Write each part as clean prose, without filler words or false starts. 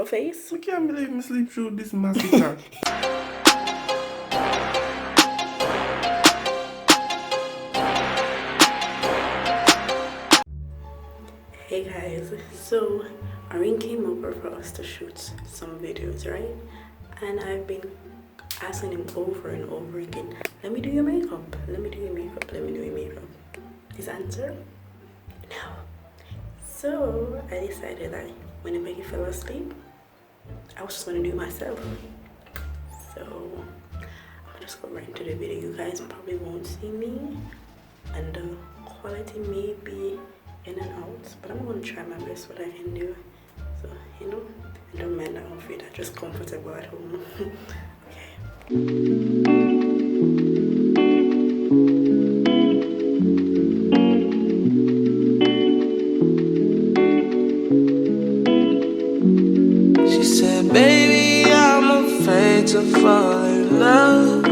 your face. I can't believe me sleep through this massacre. Hey guys, so Orain came over for us to shoot some videos, right? And I've been asking him over and over again, let me do your makeup, let me do your makeup, let me do your makeup. His answer, no. So I decided that whenever he fell asleep, I was just gonna do it myself. So I'm just go right into the video. You guys probably won't see me and the quality may be in and out, but I'm gonna try my best what I can do. So, you know, I don't mind the outfit, I'm just comfortable at home. Okay. Baby, I'm afraid to fall in love.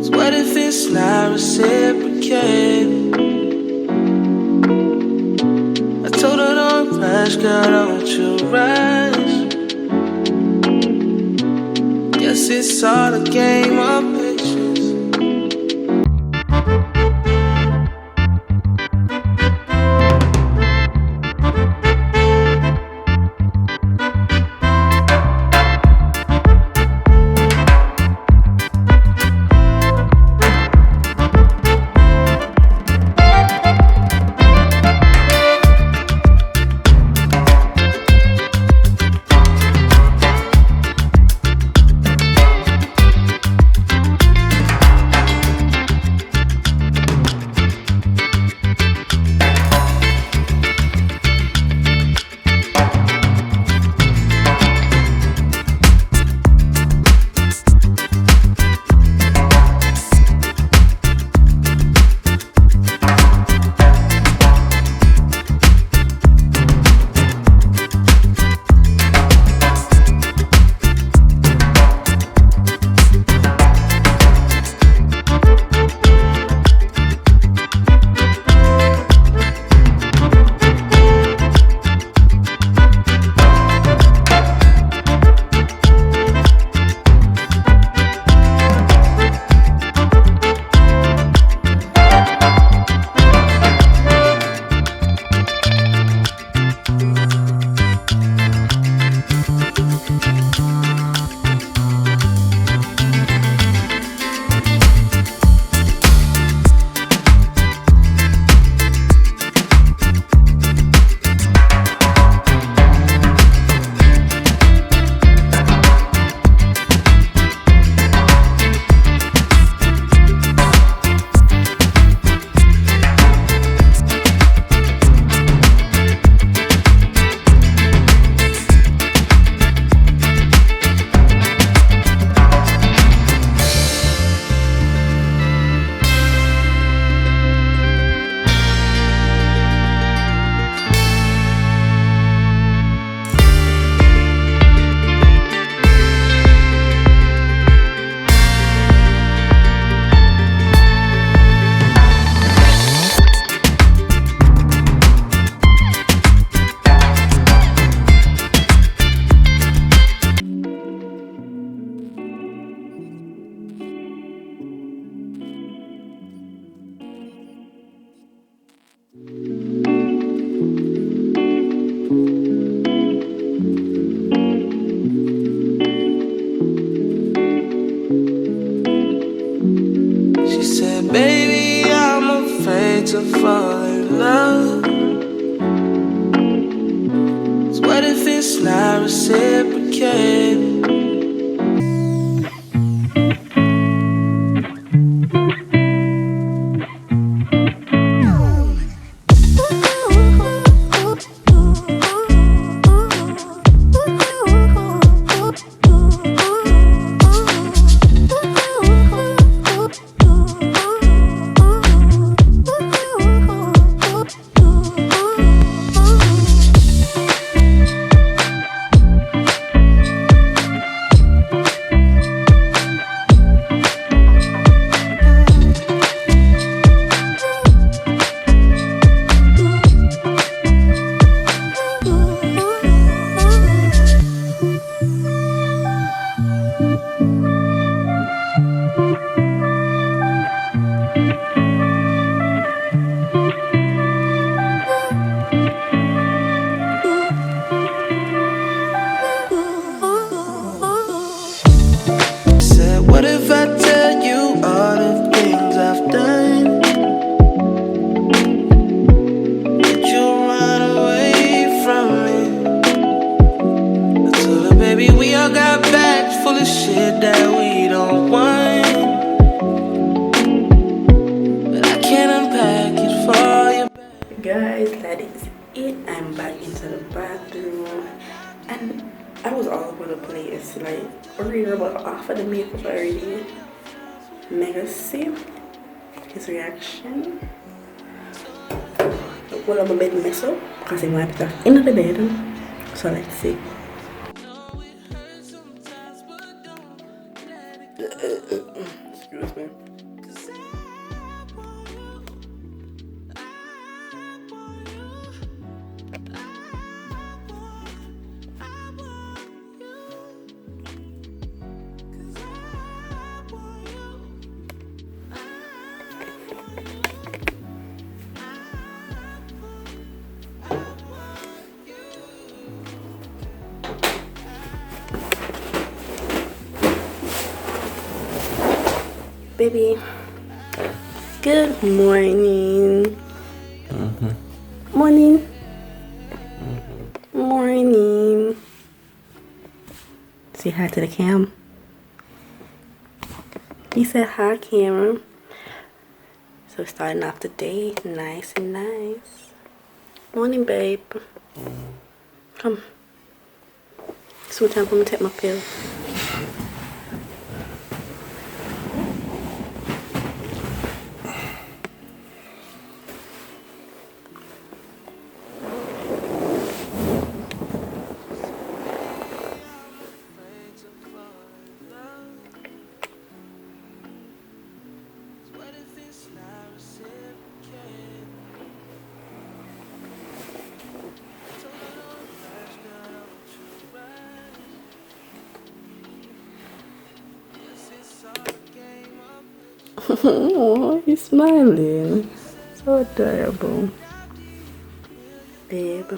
So what if it's not reciprocated? I told her don't rush, girl, don't you rush. Guess it's all a game of pictures. Baby, I'm afraid to fall in love. So what if it's not reciprocated? the shit that we don't want. But I can't unpack it for you. Guys, that is it. I'm back into the bathroom and I was all over the place. Like, already about half of the makeup already. Mega see his reaction. Well, I'm a bit messed up because he might be in the bed. So let's see. Excuse me. Baby, good morning. Morning. Morning. Say hi to the cam. He said hi, camera. So starting off the day, nice and nice. Morning, babe. Come. It's what time for me to take my pill. Oh, he's smiling. So adorable. Babe,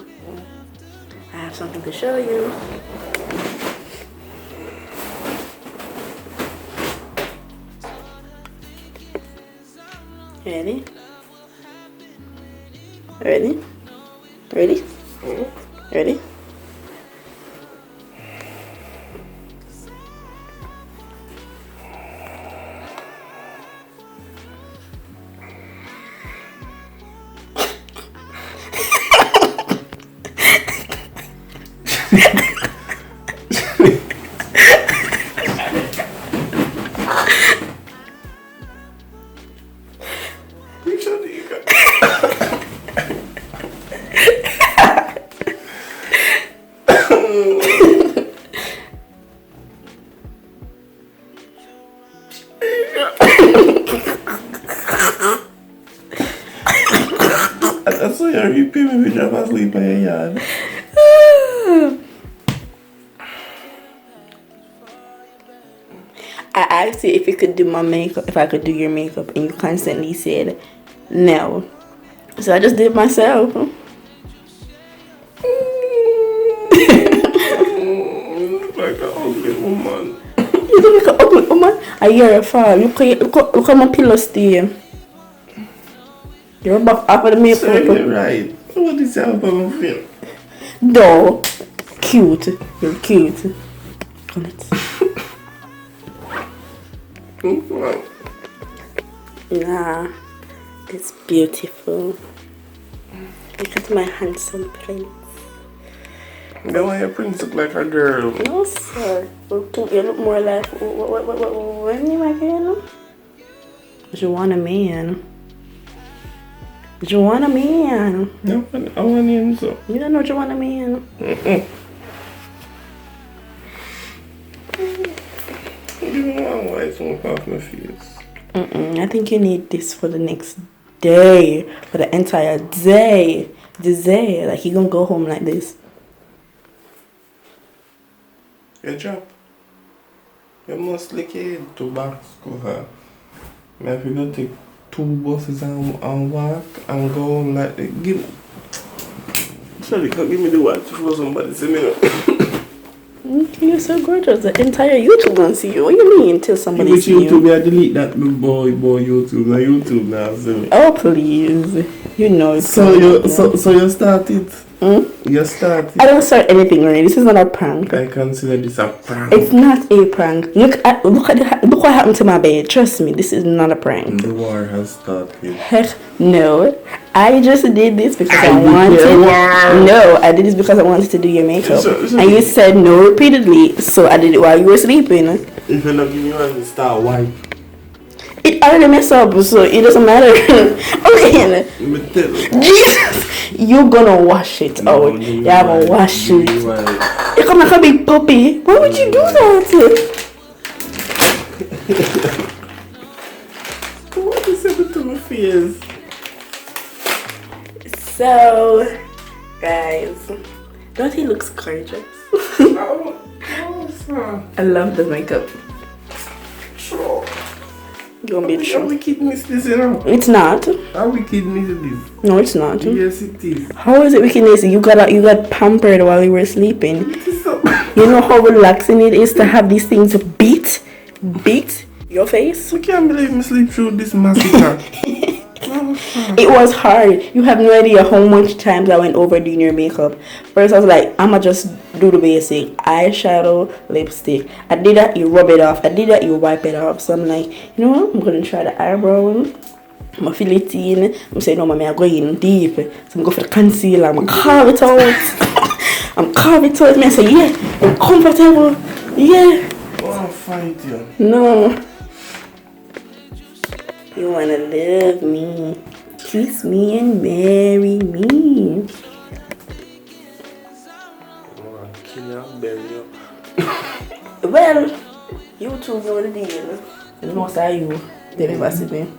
I have something to show you. Ready? Ready? Ready? Ready? I saw you repeat me with your asleep in your yard. I asked you if you could do my makeup, if I could do your makeup, and you constantly said no. So I just did it myself. Like an ugly woman. You look like an ugly woman. I hear a fall. Look at my pillow stay. You're above half of the makeup. So you're right. What is that about my film? No. Cute. You're cute. Come on. Nah. It's beautiful. Look at my handsome prince. That why your prince look like a girl. No, sir. You look more like... What name again? You want a man. You want a man. No, I want him so. You don't know what you want a man. You don't want white smoke off my face. I think you need this for the next day. For the entire day. This day. Like, you gonna go home like this. Good job. You must lick your head to back school. I have to go take 2 buses and walk and go home like the give. Sorry, can give me the watch for somebody see me. You're so gorgeous. The entire YouTube gonna see you. What you mean till somebody Which see you? YouTube? I delete that boy YouTube. Now YouTube now see me. Oh please. You know it's So going you up, so you started. Hmm? You started. I don't start anything, Orain. This is not a prank. I consider this a prank. It's not a prank. Look what happened to my bed. Trust me, this is not a prank. The war has started. Heck no. I just did this because I I did wanted. the war. No, I did this because I wanted to do your makeup, So- and you said no repeatedly. So I did it while you were sleeping. If you're not giving me one, start wipe. It already messed up, so it doesn't matter. Okay, But tell me. Jesus, you're gonna wash it No, out. give me You have one. to wash Give me it. one. You come like a big puppy. Why would you do that? What is happening to my face? So, guys, don't he looks gorgeous? I love the makeup. You're gonna be How true. we kidneys this, you know? It's not. How we kidneys this? No, it's not. Yes, it is. How is it wickedness? You got pampered while you were sleeping. It is so. You know how relaxing it is to have these things beat your face? I can't believe me sleep through this massacre. It was hard. You have no idea how much times I went over doing your makeup. First I was like, I'ma just do the basic. Eyeshadow, lipstick. I did that, you rub it off. I did that, you wipe it off. So I'm like, you know what? I'm gonna try the eyebrow one. I'm gonna fill it in. I'm saying, no, mommy, I'm going deep. So I'm going for the concealer. I'm gonna carve it out. I'm carving it out. I say, yeah, I'm comfortable. Yeah. I want to fight you. No. You wanna love me, kiss me and marry me. I want to kill you and bury you. Well, you two know the deal. You know how you deliver to me.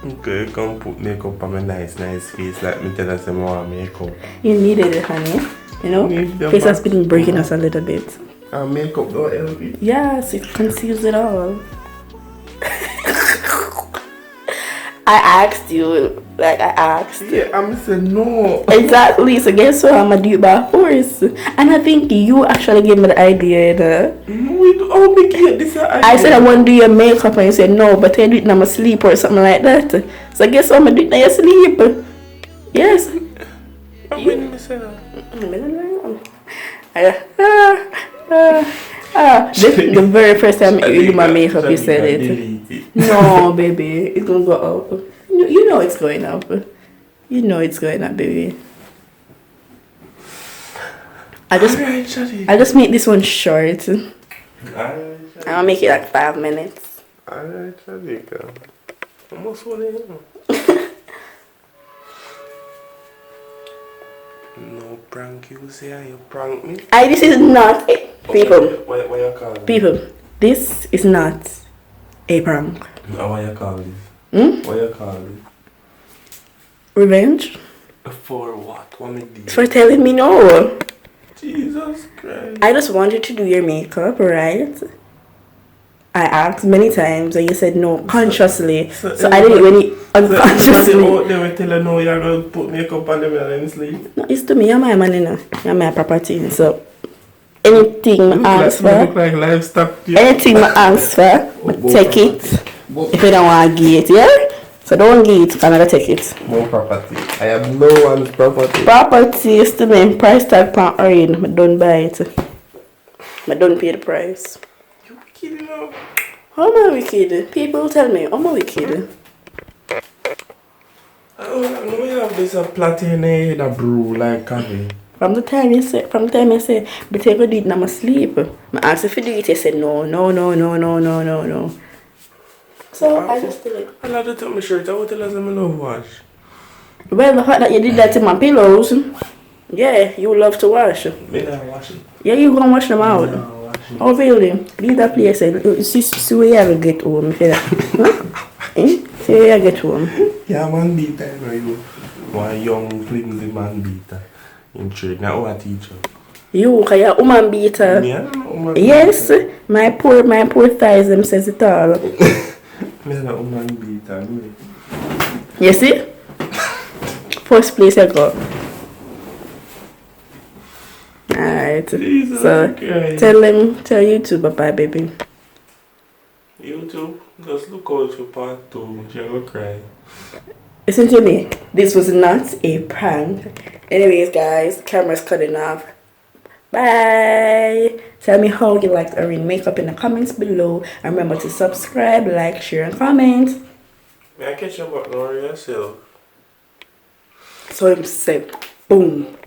Okay, you can put makeup on my nice face like me tell us I want makeup. You needed it, honey. You know, Need the face has mask. been breaking us a little bit. And makeup don't help it. Yes, it conceals it all. I asked you, like I asked. Yeah, I'm saying no. Exactly, so guess what? I'm gonna do it by force. And I think you actually gave me the idea, How we get this idea? I said I want to do your makeup and you said no, but I do it in my sleep or something like that. So guess what? I'm going to do it in your sleep. Yes. When you say that? The very first time you do my makeup, you said it. No, baby, it's going to go up. You know it's going up. You know it's going up, baby. I just make this one short. I'll make it like 5 minutes. Alright, Shadika. Almost one in. No prank you say you prank me. This is not a people. What you call it? People, this is not a prank. No, what you call this? What you call it? Revenge? For what? What me do? For telling me no. Jesus Christ. I just wanted to do your makeup, right? I asked many times and you said no consciously. So I did it when you unconsciously. They were telling no you're going to put makeup on them and then sleep. No, it's to me, you're my man, you know. You're my property. So anything I ask Look for, like livestock. anything I ask for, I take it. If you don't want to give it, yeah? So don't give it, I'm going to take it. More property. I have no one's property. Property is to me, price tag pan Orain, I don't buy it. I don't pay the price. You kidding now? How am I wicked? People tell me, how am I wicked? I don't know you have this a plot in your head a brew like coffee. From the time you say, but I go do it in my sleep. I asked if you do it, you said no. So I just did it. I love to take my shirt. I will tell us I'm love wash. Well, the fact that you did that to my pillows, yeah, you love to wash. Me not wash it. Yeah, you gonna wash them out. Nah, wash it. Oh, really? Leave that place and see where you get home. See where you get home. Yeah, man beater, you know, you one young, flimsy man beater in trade. Now, what teacher? You, cause you're a woman beater. Yeah, woman Yes, beater. my poor thighs, them says it all. Me not a woman beater, no. You see? First place I go. Alright. Jesus So Christ. tell YouTube bye bye baby. YouTube. Just look out for part 2. She will cry. Listen to me. This was not a prank. Anyways, guys, camera's cutting off. Bye. Tell me how you liked Orain makeup in the comments below. And remember to subscribe, like, share, and comment. May I catch you back now yourself? So him said, boom.